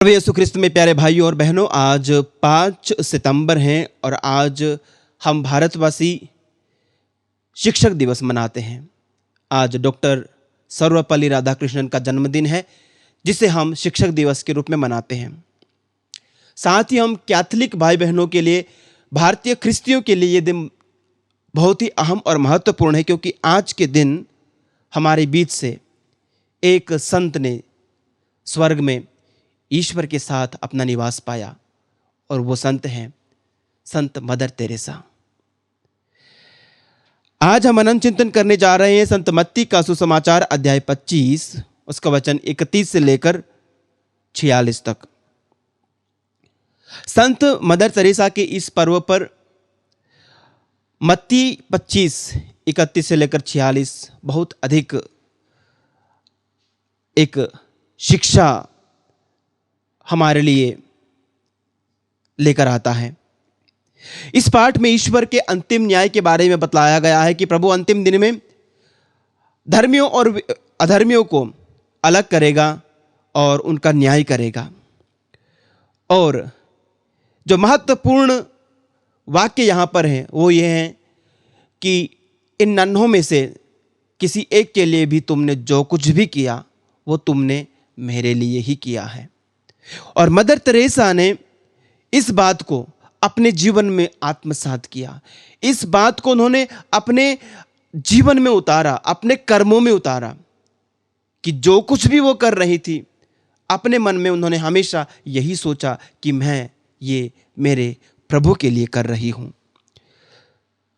प्रभु यीशु क्रिस्त में प्यारे भाइयों और बहनों, आज 5 सितंबर हैं और आज हम भारतवासी शिक्षक दिवस मनाते हैं। आज डॉक्टर सर्वपल्ली राधाकृष्णन का जन्मदिन है, जिसे हम शिक्षक दिवस के रूप में मनाते हैं। साथ ही हम कैथोलिक भाई बहनों के लिए, भारतीय ख्रिस्तियों के लिए ये दिन बहुत ही अहम और महत्वपूर्ण है, क्योंकि आज के दिन हमारे बीच से एक संत ने स्वर्ग में ईश्वर के साथ अपना निवास पाया और वो संत हैं संत मदर तेरेसा। आज हम मनन चिंतन करने जा रहे हैं संत मत्ती का सुसमाचार अध्याय 25, उसका वचन 31 से लेकर 46 तक। संत मदर तेरेसा के इस पर्व पर मत्ती 25, 31 से लेकर 46 बहुत अधिक एक शिक्षा हमारे लिए लेकर आता है। इस पाठ में ईश्वर के अंतिम न्याय के बारे में बतलाया गया है कि प्रभु अंतिम दिन में धर्मियों और अधर्मियों को अलग करेगा और उनका न्याय करेगा। और जो महत्वपूर्ण वाक्य यहाँ पर है वो ये है कि इन नन्हों में से किसी एक के लिए भी तुमने जो कुछ भी किया वो तुमने मेरे लिए ही किया है। और मदर तेरेसा ने इस बात को अपने जीवन में आत्मसात किया। इस बात को उन्होंने अपने जीवन में उतारा, अपने कर्मों में उतारा, कि जो कुछ भी वो कर रही थी अपने मन में उन्होंने हमेशा यही सोचा कि मैं ये मेरे प्रभु के लिए कर रही हूं।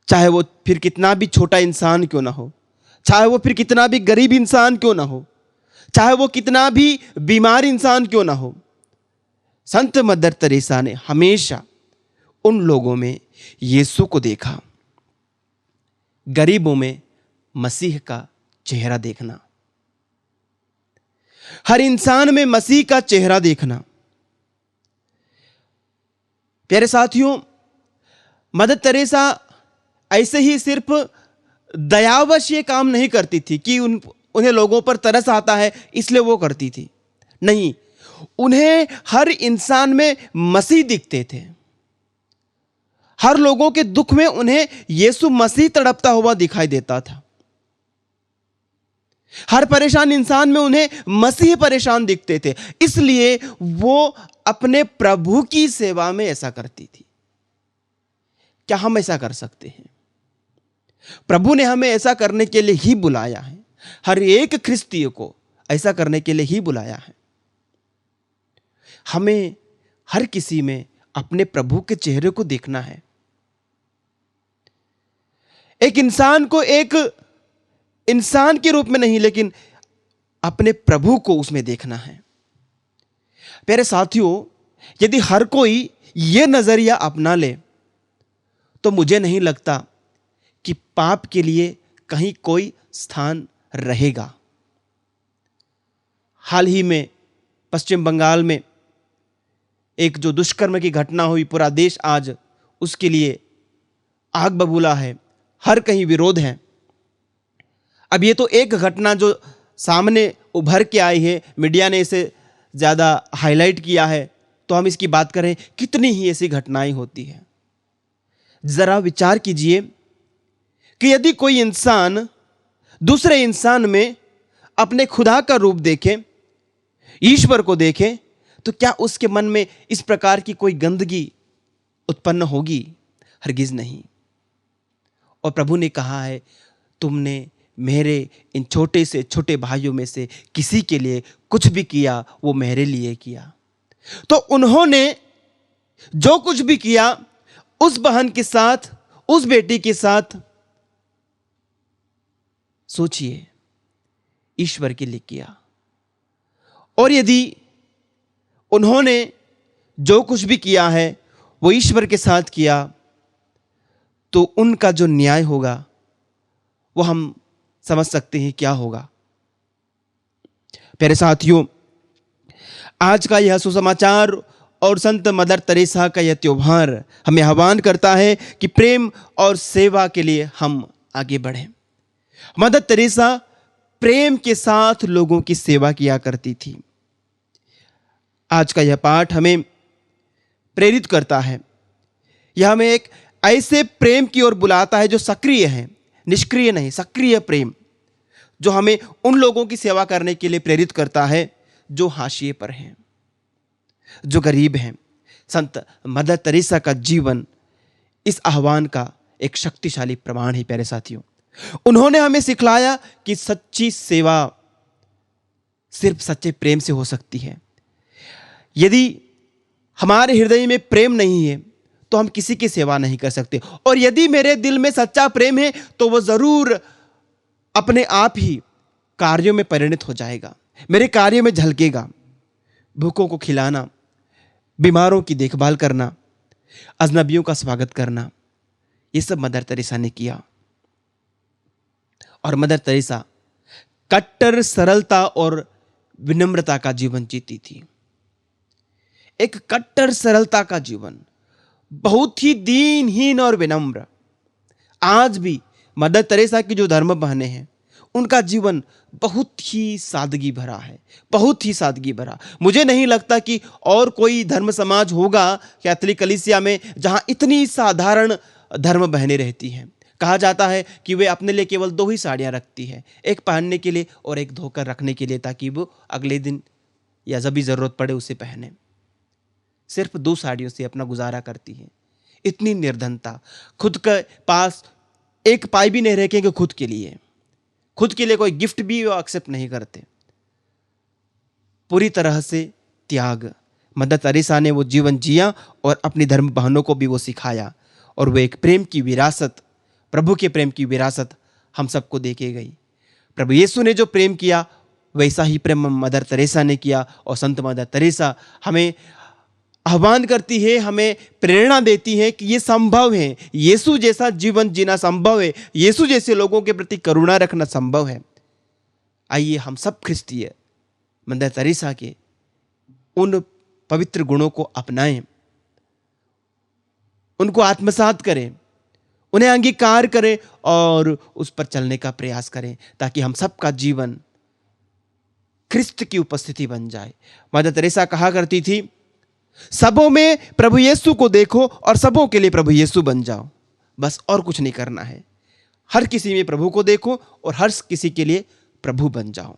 चाहे वो फिर कितना भी छोटा इंसान क्यों ना हो, चाहे वो फिर कितना भी गरीब इंसान क्यों ना हो, चाहे वो कितना भी बीमार इंसान क्यों ना हो, संत मदर तेरेसा ने हमेशा उन लोगों में यीशु को देखा। गरीबों में मसीह का चेहरा देखना, हर इंसान में मसीह का चेहरा देखना। प्यारे साथियों, मदर तेरेसा ऐसे ही सिर्फ दयावश ये काम नहीं करती थी कि उन्हें लोगों पर तरस आता है इसलिए वो करती थी। नहीं, उन्हें हर इंसान में मसीह दिखते थे। हर लोगों के दुख में उन्हें यीशु मसीह तड़पता हुआ दिखाई देता था। हर परेशान इंसान में उन्हें मसीह परेशान दिखते थे, इसलिए वो अपने प्रभु की सेवा में ऐसा करती थी। क्या हम ऐसा कर सकते हैं? प्रभु ने हमें ऐसा करने के लिए ही बुलाया है। हर एक ख्रिस्तीय को ऐसा करने के लिए ही बुलाया है। हमें हर किसी में अपने प्रभु के चेहरे को देखना है। एक इंसान को एक इंसान के रूप में नहीं, लेकिन अपने प्रभु को उसमें देखना है। प्यारे साथियों, यदि हर कोई यह नजरिया अपना ले तो मुझे नहीं लगता कि पाप के लिए कहीं कोई स्थान रहेगा। हाल ही में पश्चिम बंगाल में एक जो दुष्कर्म की घटना हुई, पूरा देश आज उसके लिए आग बबूला है, हर कहीं विरोध है। अब ये तो एक घटना जो सामने उभर के आई है, मीडिया ने इसे ज़्यादा हाईलाइट किया है, तो हम इसकी बात करें, कितनी ही ऐसी घटनाएं होती हैं। ज़रा विचार कीजिए कि यदि कोई इंसान दूसरे इंसान में अपने खुदा का रूप देखे, ईश्वर को देखे, तो क्या उसके मन में इस प्रकार की कोई गंदगी उत्पन्न होगी? हरगिज नहीं। और प्रभु ने कहा है, तुमने मेरे इन छोटे से छोटे भाइयों में से किसी के लिए कुछ भी किया वो मेरे लिए किया। तो उन्होंने जो कुछ भी किया उस बहन के साथ, उस बेटी के साथ, सोचिए, ईश्वर के लिए किया। और यदि उन्होंने जो कुछ भी किया है वो ईश्वर के साथ किया, तो उनका जो न्याय होगा वो हम समझ सकते हैं क्या होगा। प्यारे साथियों, आज का यह सुसमाचार और संत मदर तेरेसा का यह त्योहार हमें आह्वान करता है कि प्रेम और सेवा के लिए हम आगे बढ़ें। मदर तेरेसा प्रेम के साथ लोगों की सेवा किया करती थी। आज का यह पाठ हमें प्रेरित करता है। यह हमें एक ऐसे प्रेम की ओर बुलाता है जो सक्रिय है, निष्क्रिय नहीं, सक्रिय प्रेम, जो हमें उन लोगों की सेवा करने के लिए प्रेरित करता है जो हाशिए पर हैं, जो गरीब हैं। संत मदर तेरेसा का जीवन इस आह्वान का एक शक्तिशाली प्रमाण है। प्यारे साथियों, उन्होंने हमें सिखलाया कि सच्ची सेवा सिर्फ सच्चे प्रेम से हो सकती है। यदि हमारे हृदय में प्रेम नहीं है तो हम किसी की सेवा नहीं कर सकते, और यदि मेरे दिल में सच्चा प्रेम है तो वह जरूर अपने आप ही कार्यों में परिणत हो जाएगा, मेरे कार्यों में झलकेगा। भूखों को खिलाना, बीमारों की देखभाल करना, अजनबियों का स्वागत करना, ये सब मदर तेरेसा ने किया। और मदर तेरेसा कट्टर सरलता और विनम्रता का जीवन जीती थी। एक कट्टर सरलता का जीवन, बहुत ही दीनहीन और विनम्र। आज भी मदर तेरेसा की जो धर्म बहनें हैं, उनका जीवन बहुत ही सादगी भरा है, बहुत ही सादगी भरा। मुझे नहीं लगता कि और कोई धर्म समाज होगा कैथोलिक कलीसिया में जहां इतनी साधारण धर्म बहनें रहती हैं। कहा जाता है कि वे अपने लिए केवल 2 ही साड़ियां रखती है, एक पहनने के लिए और एक धोकर रखने के लिए, ताकि वो अगले दिन या जब भी जरूरत पड़े उसे पहने। सिर्फ 2 साड़ियों से अपना गुजारा करती है। इतनी निर्धनता, खुद के पास एक पाई भी नहीं रखेंगे खुद के लिए कोई गिफ्ट भी वो एक्सेप्ट नहीं करते। पूरी तरह से त्याग। मदर तेरेसा ने वो जीवन जिया और अपनी धर्म बहनों को भी वो सिखाया, और वो एक प्रेम की विरासत, प्रभु के प्रेम की विरासत हम सबको दे के गई। प्रभु यीशु ने जो प्रेम किया वैसा ही प्रेम मदर तेरेसा ने किया, और संत मदर तेरेसा हमें आह्वान करती है, हमें प्रेरणा देती है कि ये संभव है, यीशु जैसा जीवन जीना संभव है, यीशु जैसे लोगों के प्रति करुणा रखना संभव है। आइए हम सब ख्रिस्तीय मदर तेरेसा के उन पवित्र गुणों को अपनाएं, उनको आत्मसात करें, उन्हें अंगीकार करें और उस पर चलने का प्रयास करें, ताकि हम सबका जीवन ख्रिस्त की उपस्थिति बन जाए। मदर तेरेसा कहा करती थी, सबों में प्रभु यीशु को देखो और सबों के लिए प्रभु यीशु बन जाओ, बस और कुछ नहीं करना है। हर किसी में प्रभु को देखो और हर किसी के लिए प्रभु बन जाओ।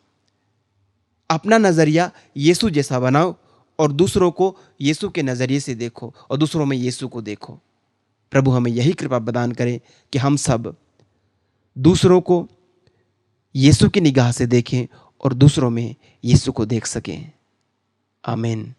अपना नजरिया यीशु जैसा बनाओ और दूसरों को यीशु के नजरिए से देखो और दूसरों में यीशु को देखो। प्रभु हमें यही कृपा प्रदान करे कि हम सब दूसरों को यीशु की निगाह से देखें और दूसरों में यीशु को देख सकें। आमीन।